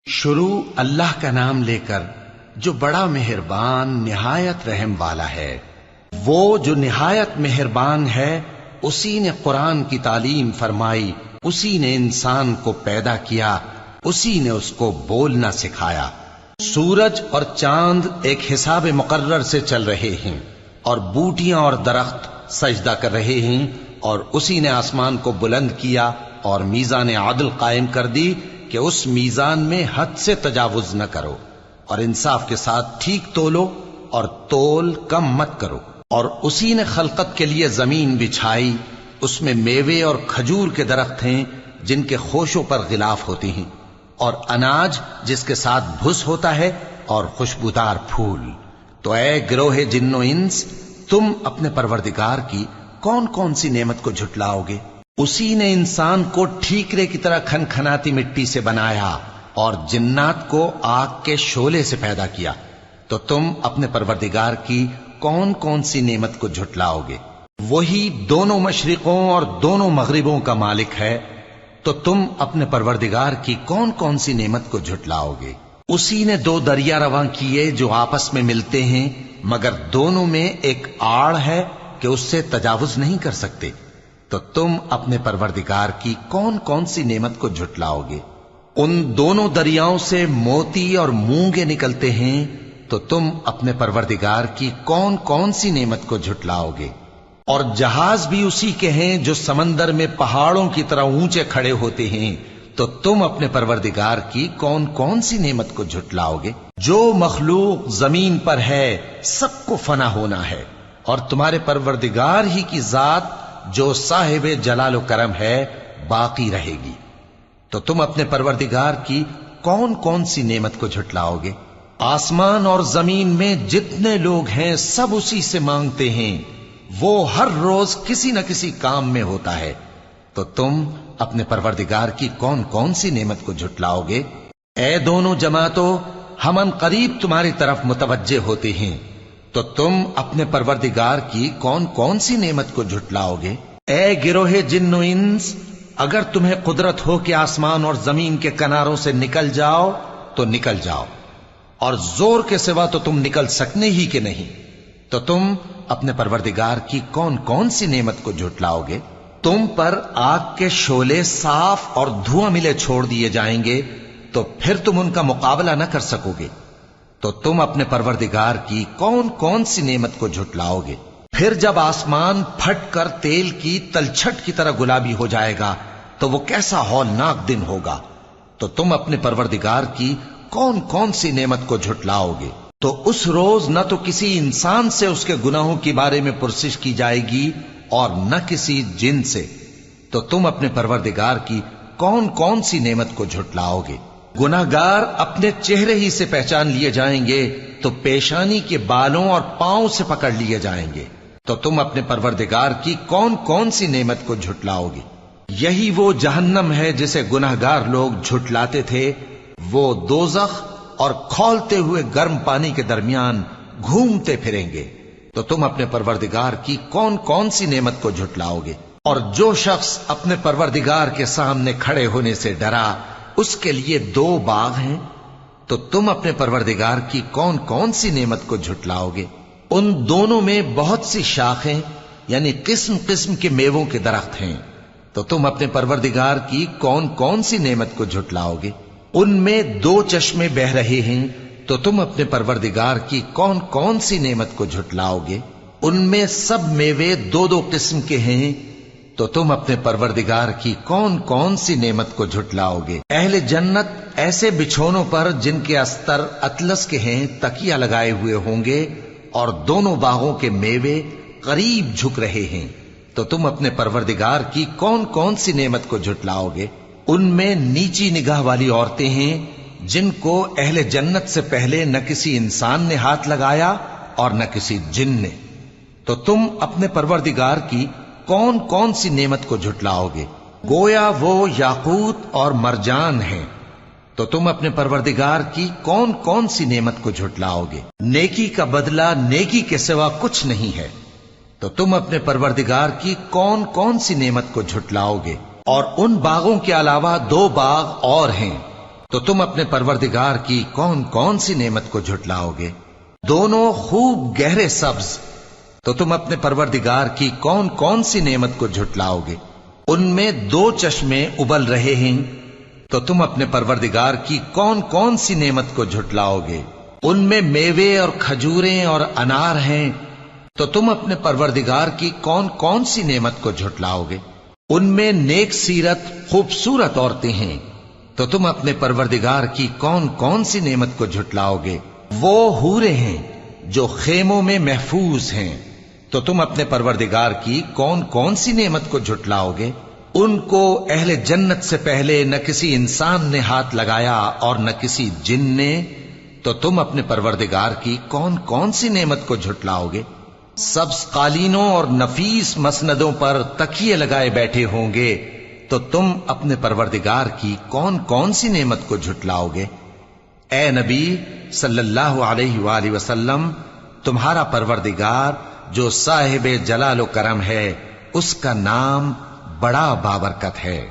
شروع اللہ کا نام لے کر جو بڑا مہربان نہایت رحم والا ہے۔ وہ جو نہایت مہربان ہے اسی نے قرآن کی تعلیم فرمائی، اسی نے انسان کو پیدا کیا، اسی نے اس کو بولنا سکھایا۔ سورج اور چاند ایک حساب مقرر سے چل رہے ہیں اور بوٹیاں اور درخت سجدہ کر رہے ہیں، اور اسی نے آسمان کو بلند کیا اور میزان عدل قائم کر دی کہ اس میزان میں حد سے تجاوز نہ کرو، اور انصاف کے ساتھ ٹھیک تولو اور تول کم مت کرو۔ اور اسی نے خلقت کے لیے زمین بچھائی، اس میں میوے اور کھجور کے درخت ہیں جن کے خوشوں پر غلاف ہوتی ہیں، اور اناج جس کے ساتھ بھس ہوتا ہے، اور خوشبودار پھول۔ تو اے گروہ جن و انس، تم اپنے پروردگار کی کون کون سی نعمت کو جھٹلاؤ گے؟ اسی نے انسان کو ٹھیکرے کی طرح کھنکھناتی مٹی سے بنایا اور جنات کو آگ کے شعلے سے پیدا کیا، تو تم اپنے پروردگار کی کون کون سی نعمت کو جھٹلاؤ گے؟ وہی دونوں مشرقوں اور دونوں مغربوں کا مالک ہے، تو تم اپنے پروردگار کی کون کون سی نعمت کو جھٹلاؤ گے؟ اسی نے دو دریا رواں کیے جو آپس میں ملتے ہیں، مگر دونوں میں ایک آڑ ہے کہ اس سے تجاوز نہیں کر سکتے، تو تم اپنے پروردگار کی کون کون سی نعمت کو جھٹلاؤ گے؟ ان دونوں دریاؤں سے موتی اور مونگے نکلتے ہیں، تو تم اپنے پروردگار کی کون کون سی نعمت کو جھٹلاؤ گے؟ اور جہاز بھی اسی کے ہیں جو سمندر میں پہاڑوں کی طرح اونچے کھڑے ہوتے ہیں، تو تم اپنے پروردگار کی کون کون سی نعمت کو جھٹلاؤ گے؟ جو مخلوق زمین پر ہے سب کو فنا ہونا ہے، اور تمہارے پروردگار ہی کی ذات جو صاحب جلال و کرم ہے باقی رہے گی۔ تو تم اپنے پروردگار کی کون کون سی نعمت کو جھٹلاؤ گے؟ آسمان اور زمین میں جتنے لوگ ہیں سب اسی سے مانگتے ہیں، وہ ہر روز کسی نہ کسی کام میں ہوتا ہے، تو تم اپنے پروردگار کی کون کون سی نعمت کو جھٹلاؤ گے؟ اے دونوں جماعتوں، ہم ان قریب تمہاری طرف متوجہ ہوتے ہیں، تو تم اپنے پروردگار کی کون کون سی نعمت کو جھٹلاؤ گے؟ اے گروہ جن و انس، اگر تمہیں قدرت ہو کہ آسمان اور زمین کے کناروں سے نکل جاؤ تو نکل جاؤ، اور زور کے سوا تو تم نکل سکنے ہی کہ نہیں، تو تم اپنے پروردگار کی کون کون سی نعمت کو جھٹلاؤ گے؟ تم پر آگ کے شعلے صاف اور دھواں ملے چھوڑ دیے جائیں گے، تو پھر تم ان کا مقابلہ نہ کر سکو گے، تو تم اپنے پروردگار کی کون کون سی نعمت کو جھٹلاؤ گے؟ پھر جب آسمان پھٹ کر تیل کی تلچھٹ کی طرح گلابی ہو جائے گا تو وہ کیسا ہولناک دن ہوگا، تو تم اپنے پروردگار کی کون کون سی نعمت کو جھٹلاؤ گے؟ تو اس روز نہ تو کسی انسان سے اس کے گناہوں کے بارے میں پرسش کی جائے گی اور نہ کسی جن سے، تو تم اپنے پروردگار کی کون کون سی نعمت کو جھٹلاؤ گے؟ گناہگار اپنے چہرے ہی سے پہچان لیے جائیں گے تو پیشانی کے بالوں اور پاؤں سے پکڑ لیے جائیں گے، تو تم اپنے پروردگار کی کون کون سی نعمت کو جھٹلاؤ گے؟ یہی وہ جہنم ہے جسے گناہگار لوگ جھٹلاتے تھے، وہ دوزخ اور کھولتے ہوئے گرم پانی کے درمیان گھومتے پھریں گے، تو تم اپنے پروردگار کی کون کون سی نعمت کو جھٹلاؤ گے؟ اور جو شخص اپنے پروردگار کے سامنے کھڑے ہونے سے ڈرا، اس کے لیے دو باغ ہیں، تو تم اپنے پروردگار کی کون کون سی نعمت کو جھٹلاؤ گے؟ ان دونوں میں بہت سی شاخیں یعنی قسم قسم کے میووں کے درخت ہیں، تو تم اپنے پروردگار کی کون کون سی نعمت کو جھٹلاؤ گے؟ ان میں دو چشمے بہ رہے ہیں، تو تم اپنے پروردگار کی کون کون سی نعمت کو جھٹلاؤ گے؟ ان میں سب میوے دو دو قسم کے ہیں، تو تم اپنے پروردگار کی کون کون سی نعمت کو جھٹلاؤ گے؟ اہل جنت ایسے بچھونوں پر جن کے استر اطلس کے ہیں تکیہ لگائے ہوئے ہوں گے، اور دونوں باغوں کے میوے قریب جھک رہے ہیں، تو تم اپنے پروردگار کی کون کون سی نعمت کو جھٹلاؤ گے؟ ان میں نیچی نگاہ والی عورتیں ہیں جن کو اہل جنت سے پہلے نہ کسی انسان نے ہاتھ لگایا اور نہ کسی جن نے، تو تم اپنے پروردگار کی کون کون سی نعمت کو جھٹلاؤ گے؟ گویا وہ یاقوت اور مرجان ہیں، تو تم اپنے پروردگار کی کون کون سی نعمت کو جھٹلاؤ گے؟ نیکی کا بدلہ نیکی کے سوا کچھ نہیں ہے، تو تم اپنے پروردگار کی کون کون سی نعمت کو جھٹلاؤ گے؟ اور ان باغوں کے علاوہ دو باغ اور ہیں تو تم اپنے پروردگار کی کون کون سی نعمت کو جھٹلاؤ گے؟ دونوں خوب گہرے سبز، تو تم اپنے پروردگار کی کون کون سی نعمت کو جھٹلاؤ گے؟ ان میں 2 چشمے ابل رہے ہیں، تو تم اپنے پروردگار کی کون کون سی نعمت کو جھٹلاؤ گے؟ ان میں میوے اور کھجوریں اور انار ہیں، تو تم اپنے پروردگار کی کون کون سی نعمت کو جھٹلاؤ گے؟ ان میں نیک سیرت خوبصورت عورتیں ہیں، تو تم اپنے پروردگار کی کون کون سی نعمت کو جھٹلاؤ گے؟ وہ حوریں ہیں جو خیموں میں محفوظ ہیں، تو تم اپنے پروردگار کی کون کون سی نعمت کو جھٹلاؤ گے؟ ان کو اہل جنت سے پہلے نہ کسی انسان نے ہاتھ لگایا اور نہ کسی جن نے، تو تم اپنے پروردگار کی کون کون سی نعمت کو جھٹلاؤ گے؟ سبز قالینوں اور نفیس مسندوں پر تکیے لگائے بیٹھے ہوں گے، تو تم اپنے پروردگار کی کون کون سی نعمت کو جھٹلاؤ گے؟ اے نبی صلی اللہ علیہ وآلہ وسلم، تمہارا پروردگار جو صاحب جلال و کرم ہے، اس کا نام بڑا بابرکت ہے۔